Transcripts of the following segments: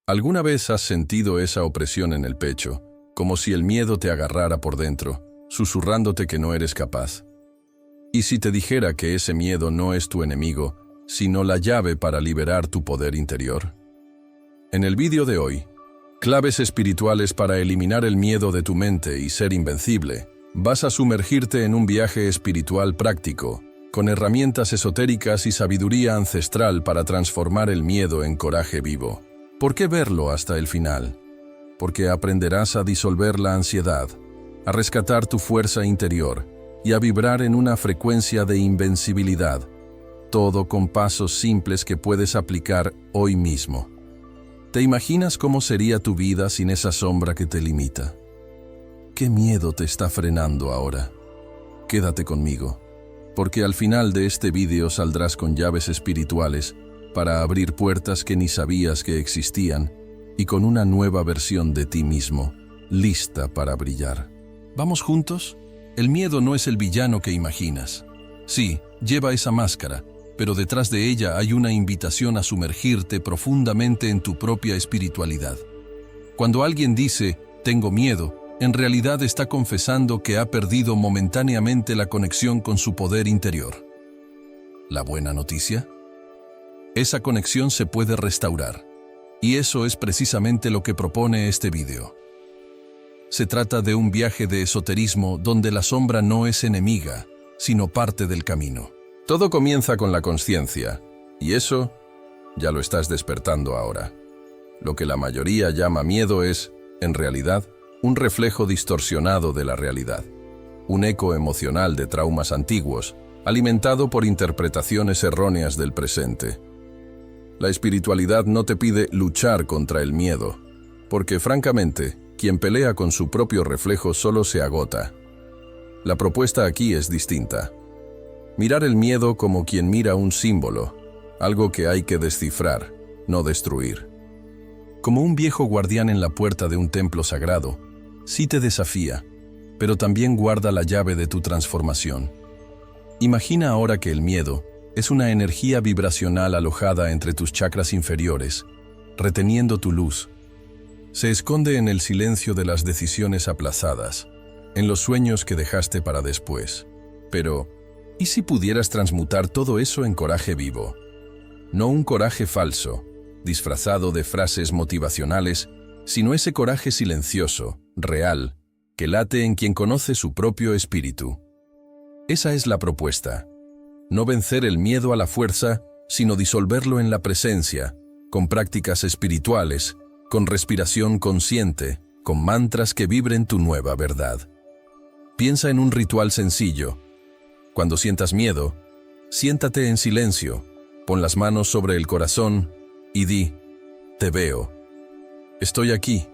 ¿Alguna vez has sentido esa opresión en el pecho, como si el miedo te agarrara por dentro, susurrándote que no eres capaz? ¿Y si te dijera que ese miedo no es tu enemigo, sino la llave para liberar tu poder interior? En el vídeo de hoy, claves espirituales para eliminar el miedo de tu mente y ser invencible, vas a sumergirte en un viaje espiritual práctico, con herramientas esotéricas y sabiduría ancestral para transformar el miedo en coraje vivo. ¿Por qué verlo hasta el final? Porque aprenderás a disolver la ansiedad, a rescatar tu fuerza interior y a vibrar en una frecuencia de invencibilidad, todo con pasos simples que puedes aplicar hoy mismo. ¿Te imaginas cómo sería tu vida sin esa sombra que te limita? ¿Qué miedo te está frenando ahora? Quédate conmigo, porque al final de este vídeo saldrás con llaves espirituales para abrir puertas que ni sabías que existían y con una nueva versión de ti mismo, lista para brillar. ¿Vamos juntos? El miedo no es el villano que imaginas. Sí, lleva esa máscara, pero detrás de ella hay una invitación a sumergirte profundamente en tu propia espiritualidad. Cuando alguien dice, tengo miedo, en realidad está confesando que ha perdido momentáneamente la conexión con su poder interior. ¿La buena noticia? Esa conexión se puede restaurar, y eso es precisamente lo que propone este video. Se trata de un viaje de esoterismo donde la sombra no es enemiga, sino parte del camino. Todo comienza con la consciencia, y eso ya lo estás despertando ahora. Lo que la mayoría llama miedo es, en realidad, un reflejo distorsionado de la realidad, un eco emocional de traumas antiguos, alimentado por interpretaciones erróneas del presente. La espiritualidad no te pide luchar contra el miedo, porque francamente, quien pelea con su propio reflejo solo se agota. La propuesta aquí es distinta. Mirar el miedo como quien mira un símbolo, algo que hay que descifrar, no destruir. Como un viejo guardián en la puerta de un templo sagrado, sí te desafía, pero también guarda la llave de tu transformación. Imagina ahora que el miedo es una energía vibracional alojada entre tus chakras inferiores, reteniendo tu luz. Se esconde en el silencio de las decisiones aplazadas, en los sueños que dejaste para después. Pero, ¿y si pudieras transmutar todo eso en coraje vivo? No un coraje falso, disfrazado de frases motivacionales, sino ese coraje silencioso, real, que late en quien conoce su propio espíritu. Esa es la propuesta. No vencer el miedo a la fuerza, sino disolverlo en la presencia, con prácticas espirituales, con respiración consciente, con mantras que vibren tu nueva verdad. Piensa en un ritual sencillo. Cuando sientas miedo, siéntate en silencio, pon las manos sobre el corazón y di, te veo. Estoy aquí.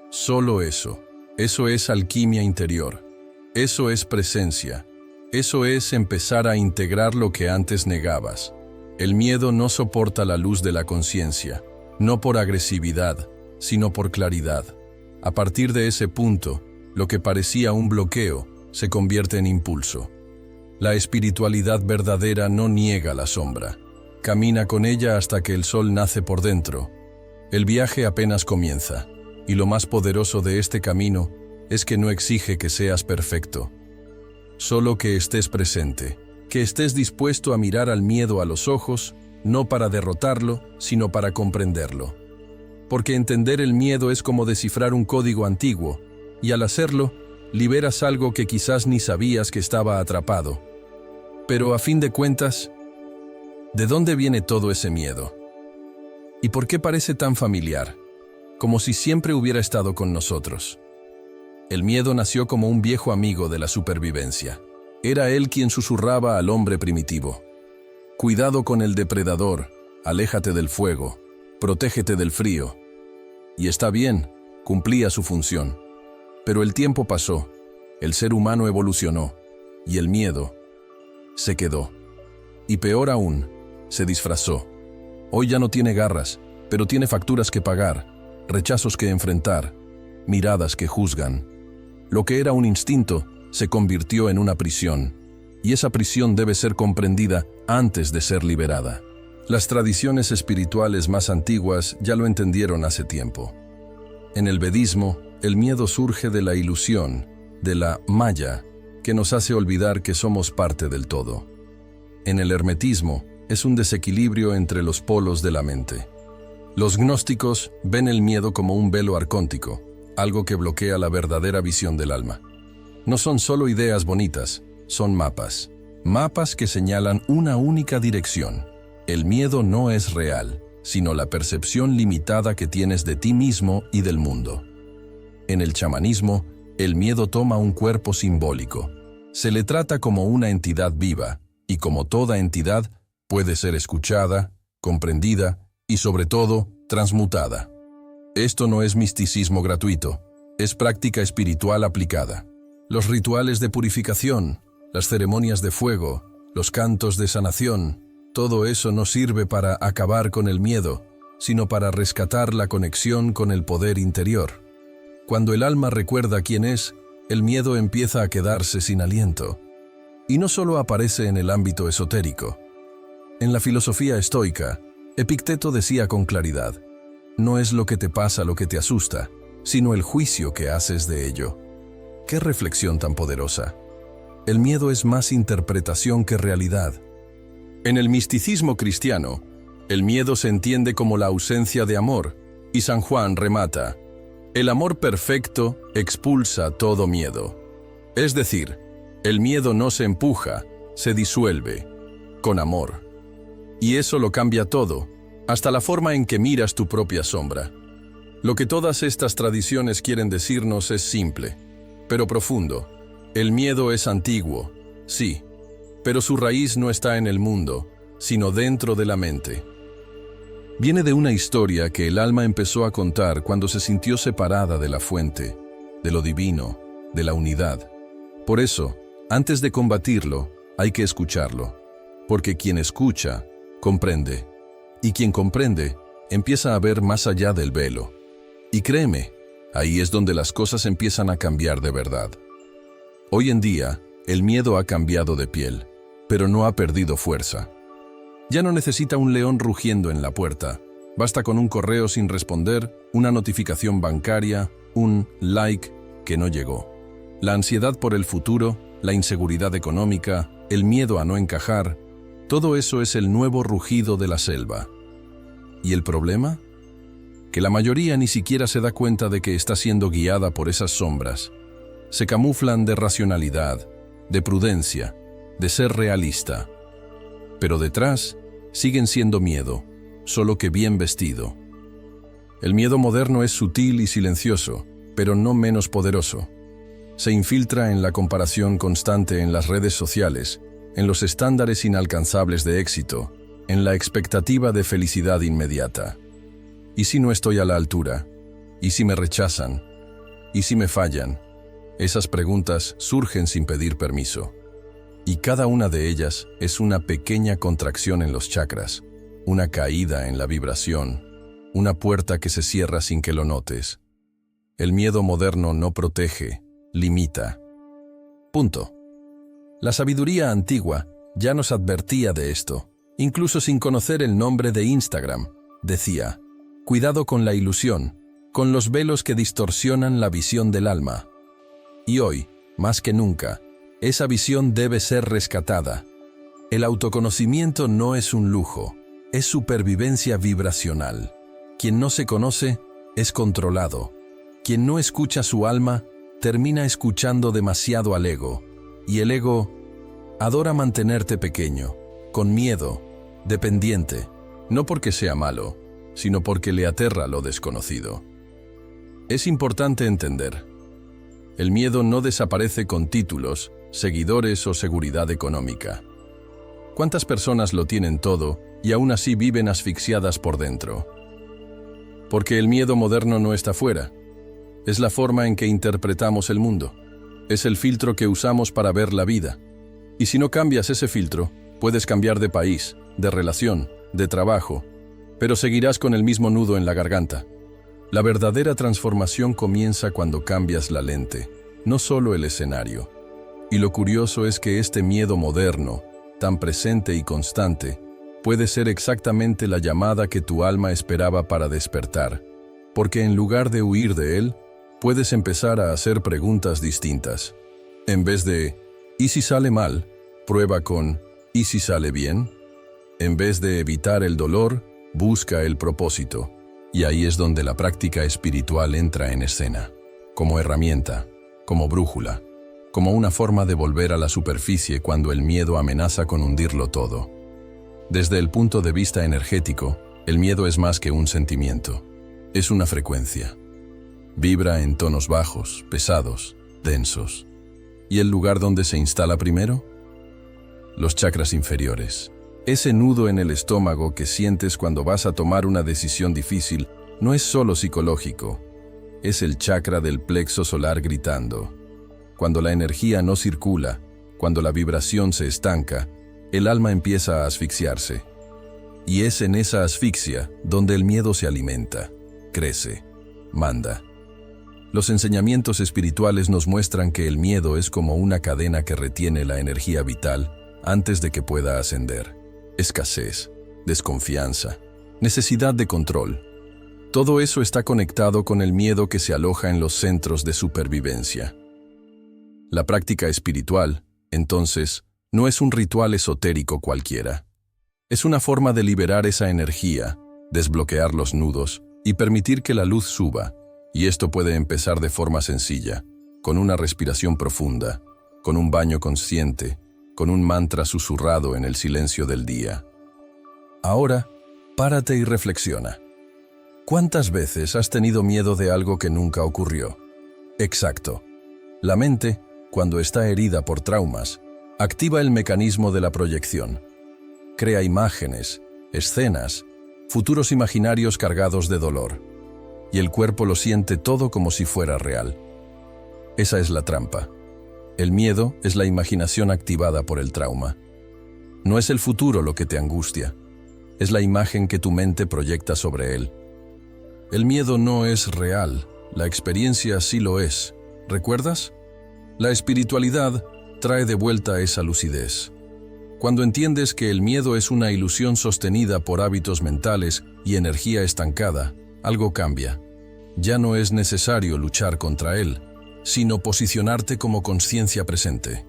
Solo eso. Eso es alquimia interior. Eso es presencia. Eso es empezar a integrar lo que antes negabas. El miedo no soporta la luz de la conciencia, no por agresividad, sino por claridad. A partir de ese punto, lo que parecía un bloqueo se convierte en impulso. La espiritualidad verdadera no niega la sombra. Camina con ella hasta que el sol nace por dentro. El viaje apenas comienza, y lo más poderoso de este camino es que no exige que seas perfecto. Solo que estés presente, que estés dispuesto a mirar al miedo a los ojos, no para derrotarlo, sino para comprenderlo. Porque entender el miedo es como descifrar un código antiguo, y al hacerlo, liberas algo que quizás ni sabías que estaba atrapado. Pero a fin de cuentas, ¿de dónde viene todo ese miedo? ¿Y por qué parece tan familiar? Como si siempre hubiera estado con nosotros. El miedo nació como un viejo amigo de la supervivencia. Era él quien susurraba al hombre primitivo. Cuidado con el depredador, aléjate del fuego, protégete del frío. Y está bien, cumplía su función. Pero el tiempo pasó, el ser humano evolucionó, y el miedo se quedó. Y peor aún, se disfrazó. Hoy ya no tiene garras, pero tiene facturas que pagar, rechazos que enfrentar, miradas que juzgan. Lo que era un instinto se convirtió en una prisión, y esa prisión debe ser comprendida antes de ser liberada. Las tradiciones espirituales más antiguas ya lo entendieron hace tiempo. En el vedismo, el miedo surge de la ilusión, de la maya, que nos hace olvidar que somos parte del todo. En el hermetismo, es un desequilibrio entre los polos de la mente. Los gnósticos ven el miedo como un velo arcóntico, algo que bloquea la verdadera visión del alma. No son solo ideas bonitas, son mapas. Mapas que señalan una única dirección. El miedo no es real, sino la percepción limitada que tienes de ti mismo y del mundo. En el chamanismo, el miedo toma un cuerpo simbólico. Se le trata como una entidad viva, y como toda entidad, puede ser escuchada, comprendida y, sobre todo, transmutada. Esto no es misticismo gratuito, es práctica espiritual aplicada. Los rituales de purificación, las ceremonias de fuego, los cantos de sanación, todo eso no sirve para acabar con el miedo, sino para rescatar la conexión con el poder interior. Cuando el alma recuerda quién es, el miedo empieza a quedarse sin aliento. Y no solo aparece en el ámbito esotérico. En la filosofía estoica, Epicteto decía con claridad: no es lo que te pasa lo que te asusta, sino el juicio que haces de ello. ¡Qué reflexión tan poderosa! El miedo es más interpretación que realidad. En el misticismo cristiano, el miedo se entiende como la ausencia de amor, y San Juan remata: el amor perfecto expulsa todo miedo. Es decir, el miedo no se empuja, se disuelve, con amor. Y eso lo cambia todo, hasta la forma en que miras tu propia sombra. Lo que todas estas tradiciones quieren decirnos es simple, pero profundo. El miedo es antiguo, sí, pero su raíz no está en el mundo, sino dentro de la mente. Viene de una historia que el alma empezó a contar cuando se sintió separada de la fuente, de lo divino, de la unidad. Por eso, antes de combatirlo, hay que escucharlo, porque quien escucha, comprende, y quien comprende, empieza a ver más allá del velo. Y créeme, ahí es donde las cosas empiezan a cambiar de verdad. Hoy en día, el miedo ha cambiado de piel, pero no ha perdido fuerza. Ya no necesita un león rugiendo en la puerta. Basta con un correo sin responder, una notificación bancaria, un like que no llegó. La ansiedad por el futuro, la inseguridad económica, el miedo a no encajar, todo eso es el nuevo rugido de la selva. ¿Y el problema? Que la mayoría ni siquiera se da cuenta de que está siendo guiada por esas sombras. Se camuflan de racionalidad, de prudencia, de ser realista. Pero detrás siguen siendo miedo, solo que bien vestido. El miedo moderno es sutil y silencioso, pero no menos poderoso. Se infiltra en la comparación constante en las redes sociales, en los estándares inalcanzables de éxito, en la expectativa de felicidad inmediata. ¿Y si no estoy a la altura? ¿Y si me rechazan? ¿Y si me fallan? Esas preguntas surgen sin pedir permiso. Y cada una de ellas es una pequeña contracción en los chakras, una caída en la vibración, una puerta que se cierra sin que lo notes. El miedo moderno no protege, limita. Punto. La sabiduría antigua ya nos advertía de esto, incluso sin conocer el nombre de Instagram. Decía: cuidado con la ilusión, con los velos que distorsionan la visión del alma. Y hoy, más que nunca, esa visión debe ser rescatada. El autoconocimiento no es un lujo, es supervivencia vibracional. Quien no se conoce es controlado. Quien no escucha su alma termina escuchando demasiado al ego. Y el ego adora mantenerte pequeño, con miedo, dependiente, no porque sea malo, sino porque le aterra lo desconocido. Es importante entender: el miedo no desaparece con títulos, seguidores o seguridad económica. ¿Cuántas personas lo tienen todo y aún así viven asfixiadas por dentro? Porque el miedo moderno no está fuera. Es la forma en que interpretamos el mundo. Es el filtro que usamos para ver la vida. Y si no cambias ese filtro, puedes cambiar de país, de relación, de trabajo, pero seguirás con el mismo nudo en la garganta. La verdadera transformación comienza cuando cambias la lente, no solo el escenario. Y lo curioso es que este miedo moderno, tan presente y constante, puede ser exactamente la llamada que tu alma esperaba para despertar, porque en lugar de huir de él, puedes empezar a hacer preguntas distintas. En vez de, ¿y si sale mal?, prueba con, ¿y si sale bien? En vez de evitar el dolor, busca el propósito. Y ahí es donde la práctica espiritual entra en escena, como herramienta, como brújula, como una forma de volver a la superficie cuando el miedo amenaza con hundirlo todo. Desde el punto de vista energético, el miedo es más que un sentimiento. Es una frecuencia. Vibra en tonos bajos, pesados, densos. ¿Y el lugar donde se instala primero? Los chakras inferiores. Ese nudo en el estómago que sientes cuando vas a tomar una decisión difícil no es solo psicológico. Es el chakra del plexo solar gritando. Cuando la energía no circula, cuando la vibración se estanca, el alma empieza a asfixiarse. Y es en esa asfixia donde el miedo se alimenta, crece, manda. Los enseñamientos espirituales nos muestran que el miedo es como una cadena que retiene la energía vital antes de que pueda ascender. Escasez, desconfianza, necesidad de control. Todo eso está conectado con el miedo que se aloja en los centros de supervivencia. La práctica espiritual, entonces, no es un ritual esotérico cualquiera. Es una forma de liberar esa energía, desbloquear los nudos y permitir que la luz suba. Y esto puede empezar de forma sencilla, con una respiración profunda, con un baño consciente, con un mantra susurrado en el silencio del día. Ahora, párate y reflexiona. ¿Cuántas veces has tenido miedo de algo que nunca ocurrió? Exacto. La mente, cuando está herida por traumas, activa el mecanismo de la proyección. Crea imágenes, escenas, futuros imaginarios cargados de dolor. Y el cuerpo lo siente todo como si fuera real. Esa es la trampa. El miedo es la imaginación activada por el trauma. No es el futuro lo que te angustia, es la imagen que tu mente proyecta sobre él. El miedo no es real, la experiencia sí lo es. ¿Recuerdas? La espiritualidad trae de vuelta esa lucidez. Cuando entiendes que el miedo es una ilusión sostenida por hábitos mentales y energía estancada, algo cambia. Ya no es necesario luchar contra él, sino posicionarte como conciencia presente.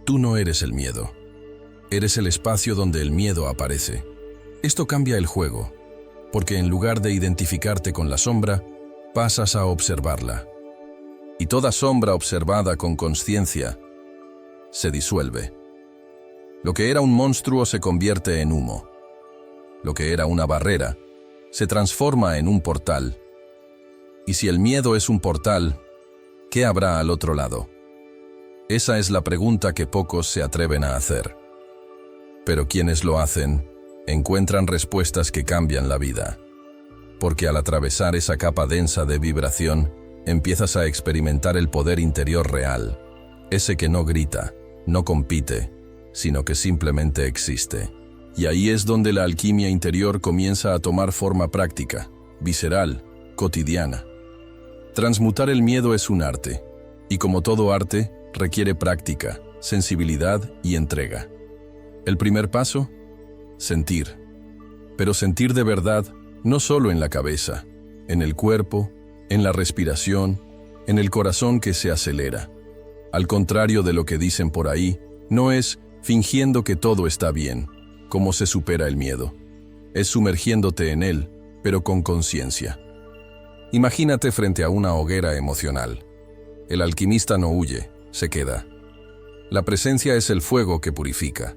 Tú no eres el miedo. Eres el espacio donde el miedo aparece. Esto cambia el juego, porque en lugar de identificarte con la sombra, pasas a observarla. Y toda sombra observada con conciencia se disuelve. Lo que era un monstruo se convierte en humo. Lo que era una barrera se transforma en un portal. Y si el miedo es un portal, ¿qué habrá al otro lado? Esa es la pregunta que pocos se atreven a hacer. Pero quienes lo hacen, encuentran respuestas que cambian la vida. Porque al atravesar esa capa densa de vibración, empiezas a experimentar el poder interior real, ese que no grita, no compite, sino que simplemente existe. Y ahí es donde la alquimia interior comienza a tomar forma práctica, visceral, cotidiana. Transmutar el miedo es un arte, y como todo arte, requiere práctica, sensibilidad y entrega. El primer paso, sentir. Pero sentir de verdad, no solo en la cabeza, en el cuerpo, en la respiración, en el corazón que se acelera. Al contrario de lo que dicen por ahí, no es fingiendo que todo está bien, como se supera el miedo. Es sumergiéndote en él, pero con conciencia. Imagínate frente a una hoguera emocional. El alquimista no huye, se queda. La presencia es el fuego que purifica.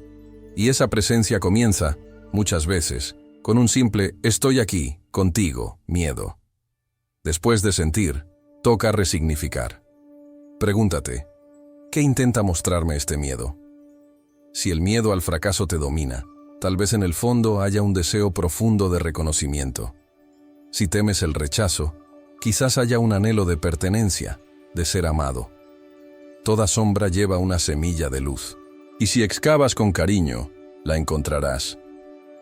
Y esa presencia comienza, muchas veces, con un simple «estoy aquí, contigo, miedo». Después de sentir, toca resignificar. Pregúntate, ¿qué intenta mostrarme este miedo? Si el miedo al fracaso te domina, tal vez en el fondo haya un deseo profundo de reconocimiento. Si temes el rechazo, quizás haya un anhelo de pertenencia, de ser amado. Toda sombra lleva una semilla de luz. Y si excavas con cariño, la encontrarás.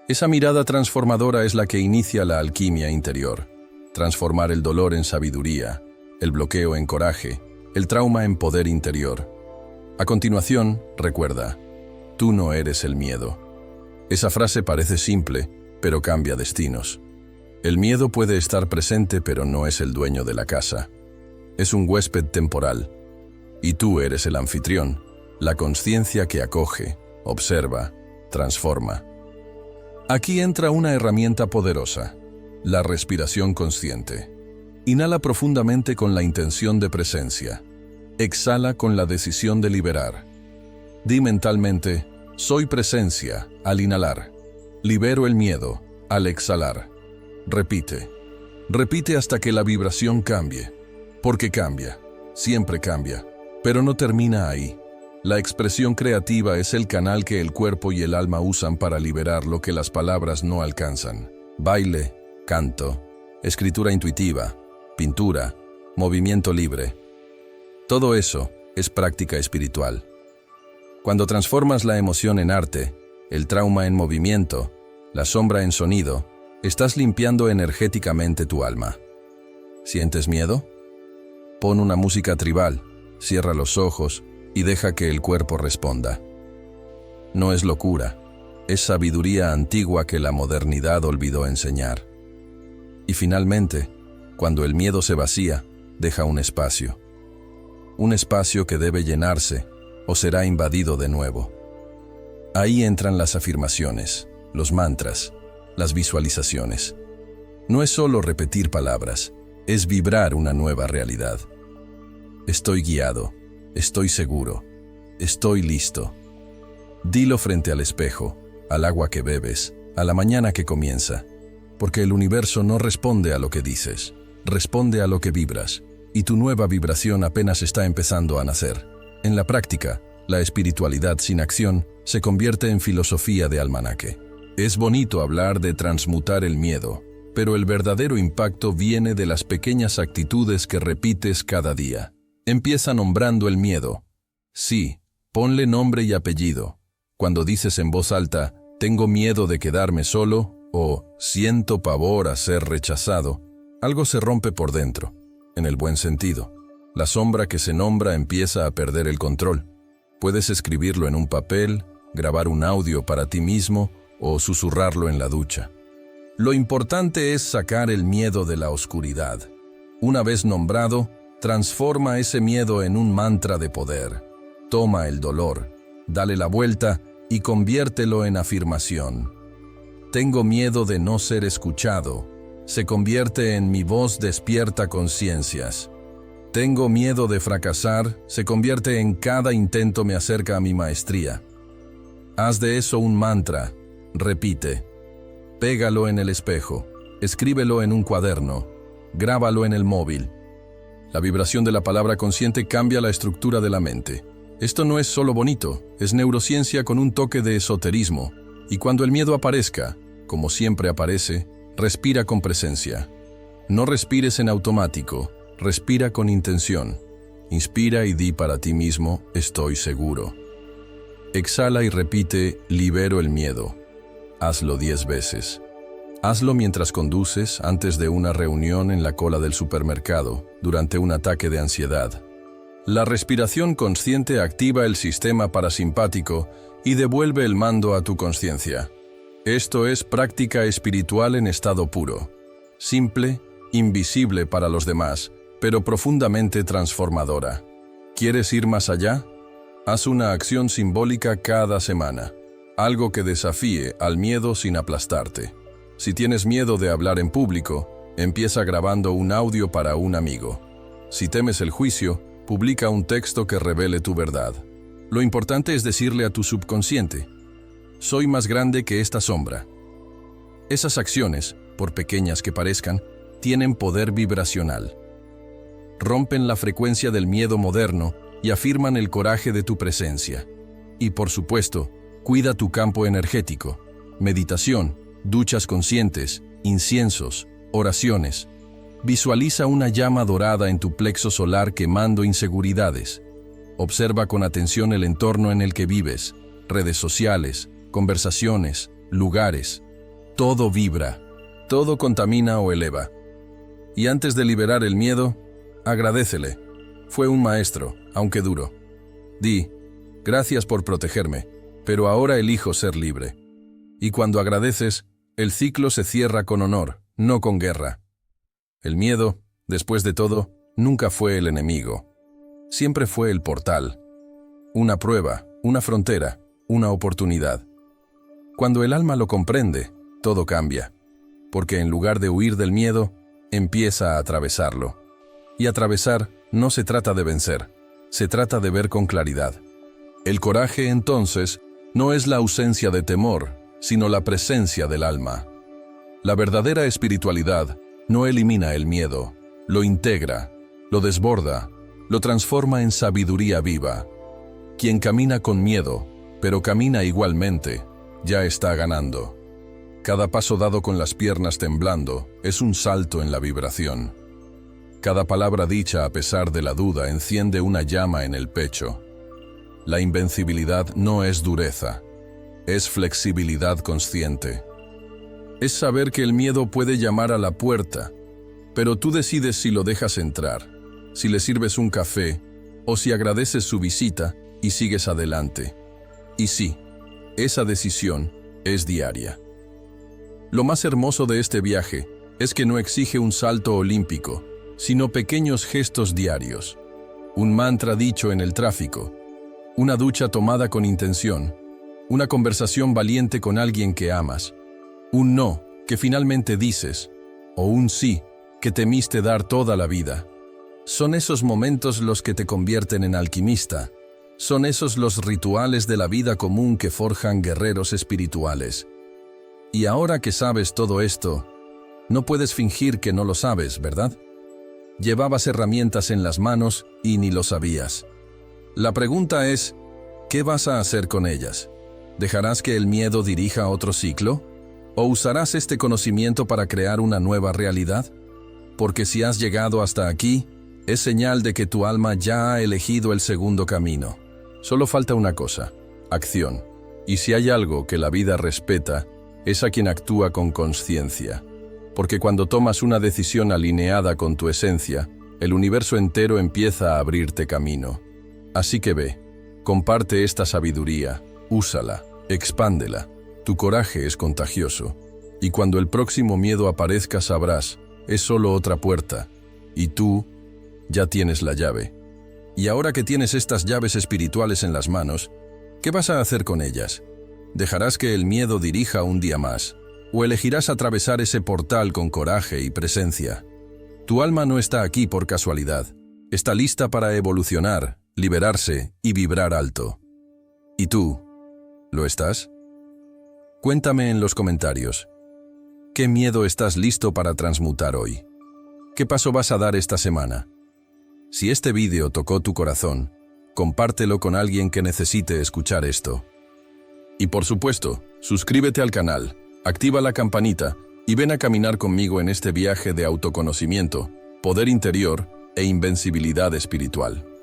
Esa mirada transformadora es la que inicia la alquimia interior. Transformar el dolor en sabiduría, el bloqueo en coraje, el trauma en poder interior. A continuación, recuerda, tú no eres el miedo. Esa frase parece simple, pero cambia destinos. El miedo puede estar presente, pero no es el dueño de la casa. Es un huésped temporal. Y tú eres el anfitrión, la consciencia que acoge, observa, transforma. Aquí entra una herramienta poderosa, la respiración consciente. Inhala profundamente con la intención de presencia. Exhala con la decisión de liberar. Di mentalmente, soy presencia, al inhalar. Libero el miedo, al exhalar. Repite. Repite hasta que la vibración cambie. Porque cambia, siempre cambia, pero no termina ahí. La expresión creativa es el canal que el cuerpo y el alma usan para liberar lo que las palabras no alcanzan. Baile, canto, escritura intuitiva, pintura, movimiento libre. Todo eso es práctica espiritual. Cuando transformas la emoción en arte, el trauma en movimiento, la sombra en sonido, estás limpiando energéticamente tu alma. ¿Sientes miedo? Pon una música tribal, cierra los ojos y deja que el cuerpo responda. No es locura, es sabiduría antigua que la modernidad olvidó enseñar. Y finalmente, cuando el miedo se vacía, deja un espacio. Un espacio que debe llenarse o será invadido de nuevo. Ahí entran las afirmaciones, los mantras, las visualizaciones. No es solo repetir palabras, es vibrar una nueva realidad. Estoy guiado, estoy seguro, estoy listo. Dilo frente al espejo, al agua que bebes, a la mañana que comienza, porque el universo no responde a lo que dices, responde a lo que vibras, y tu nueva vibración apenas está empezando a nacer. En la práctica, la espiritualidad sin acción se convierte en filosofía de almanaque. Es bonito hablar de transmutar el miedo, pero el verdadero impacto viene de las pequeñas actitudes que repites cada día. Empieza nombrando el miedo. Sí, ponle nombre y apellido. Cuando dices en voz alta, tengo miedo de quedarme solo, o siento pavor a ser rechazado, algo se rompe por dentro, en el buen sentido. La sombra que se nombra empieza a perder el control. Puedes escribirlo en un papel, grabar un audio para ti mismo o susurrarlo en la ducha. Lo importante es sacar el miedo de la oscuridad. Una vez nombrado, transforma ese miedo en un mantra de poder. Toma el dolor, dale la vuelta y conviértelo en afirmación. Tengo miedo de no ser escuchado. Se convierte en mi voz despierta conciencias. Tengo miedo de fracasar. Se convierte en cada intento me acerca a mi maestría. Haz de eso un mantra. Repite. Pégalo en el espejo. Escríbelo en un cuaderno. Grábalo en el móvil. La vibración de la palabra consciente cambia la estructura de la mente. Esto no es solo bonito, es neurociencia con un toque de esoterismo. Y cuando el miedo aparezca, como siempre aparece, respira con presencia. No respires en automático, respira con intención. Inspira y di para ti mismo, estoy seguro. Exhala y repite, libero el miedo. Hazlo 10 veces. Hazlo mientras conduces, antes de una reunión en la cola del supermercado, durante un ataque de ansiedad. La respiración consciente activa el sistema parasimpático y devuelve el mando a tu conciencia. Esto es práctica espiritual en estado puro. Simple, invisible para los demás, pero profundamente transformadora. ¿Quieres ir más allá? Haz una acción simbólica cada semana. Algo que desafíe al miedo sin aplastarte. Si tienes miedo de hablar en público, empieza grabando un audio para un amigo. Si temes el juicio, publica un texto que revele tu verdad. Lo importante es decirle a tu subconsciente, soy más grande que esta sombra. Esas acciones, por pequeñas que parezcan, tienen poder vibracional. Rompen la frecuencia del miedo moderno y afirman el coraje de tu presencia. Y por supuesto, cuida tu campo energético. Meditación, duchas conscientes, inciensos, oraciones. Visualiza una llama dorada en tu plexo solar quemando inseguridades. Observa con atención el entorno en el que vives, redes sociales, conversaciones, lugares. Todo vibra, todo contamina o eleva. Y antes de liberar el miedo, agradécele. Fue un maestro, aunque duro. Di, gracias por protegerme, pero ahora elijo ser libre. Y cuando agradeces, el ciclo se cierra con honor, no con guerra. El miedo, después de todo, nunca fue el enemigo. Siempre fue el portal. Una prueba, una frontera, una oportunidad. Cuando el alma lo comprende, todo cambia. Porque en lugar de huir del miedo, empieza a atravesarlo. Y atravesar no se trata de vencer, se trata de ver con claridad. El coraje, entonces, no es la ausencia de temor, sino la presencia del alma. La verdadera espiritualidad no elimina el miedo, lo integra, lo desborda, lo transforma en sabiduría viva. Quien camina con miedo, pero camina igualmente, ya está ganando. Cada paso dado con las piernas temblando es un salto en la vibración. Cada palabra dicha a pesar de la duda enciende una llama en el pecho. La invencibilidad no es dureza, es flexibilidad consciente. Es saber que el miedo puede llamar a la puerta, pero tú decides si lo dejas entrar, si le sirves un café o si agradeces su visita y sigues adelante. Y sí, esa decisión es diaria. Lo más hermoso de este viaje es que no exige un salto olímpico, sino pequeños gestos diarios. Un mantra dicho en el tráfico, una ducha tomada con intención, una conversación valiente con alguien que amas, un no que finalmente dices, o un sí que temiste dar toda la vida. Son esos momentos los que te convierten en alquimista. Son esos los rituales de la vida común que forjan guerreros espirituales. Y ahora que sabes todo esto, no puedes fingir que no lo sabes, ¿verdad? Llevabas herramientas en las manos y ni lo sabías. La pregunta es, ¿qué vas a hacer con ellas? ¿Dejarás que el miedo dirija otro ciclo? ¿O usarás este conocimiento para crear una nueva realidad? Porque si has llegado hasta aquí, es señal de que tu alma ya ha elegido el segundo camino. Solo falta una cosa, acción. Y si hay algo que la vida respeta, es a quien actúa con consciencia. Porque cuando tomas una decisión alineada con tu esencia, el universo entero empieza a abrirte camino. Así que ve, comparte esta sabiduría, úsala, expándela. Tu coraje es contagioso. Y cuando el próximo miedo aparezca sabrás, es solo otra puerta. Y tú ya tienes la llave. Y ahora que tienes estas llaves espirituales en las manos, ¿qué vas a hacer con ellas? ¿Dejarás que el miedo dirija un día más? ¿O elegirás atravesar ese portal con coraje y presencia? Tu alma no está aquí por casualidad. Está lista para evolucionar, liberarse y vibrar alto. ¿Y tú? ¿Lo estás? Cuéntame en los comentarios. ¿Qué miedo estás listo para transmutar hoy? ¿Qué paso vas a dar esta semana? Si este vídeo tocó tu corazón, compártelo con alguien que necesite escuchar esto. Y por supuesto, suscríbete al canal, activa la campanita y ven a caminar conmigo en este viaje de autoconocimiento, poder interior e invencibilidad espiritual.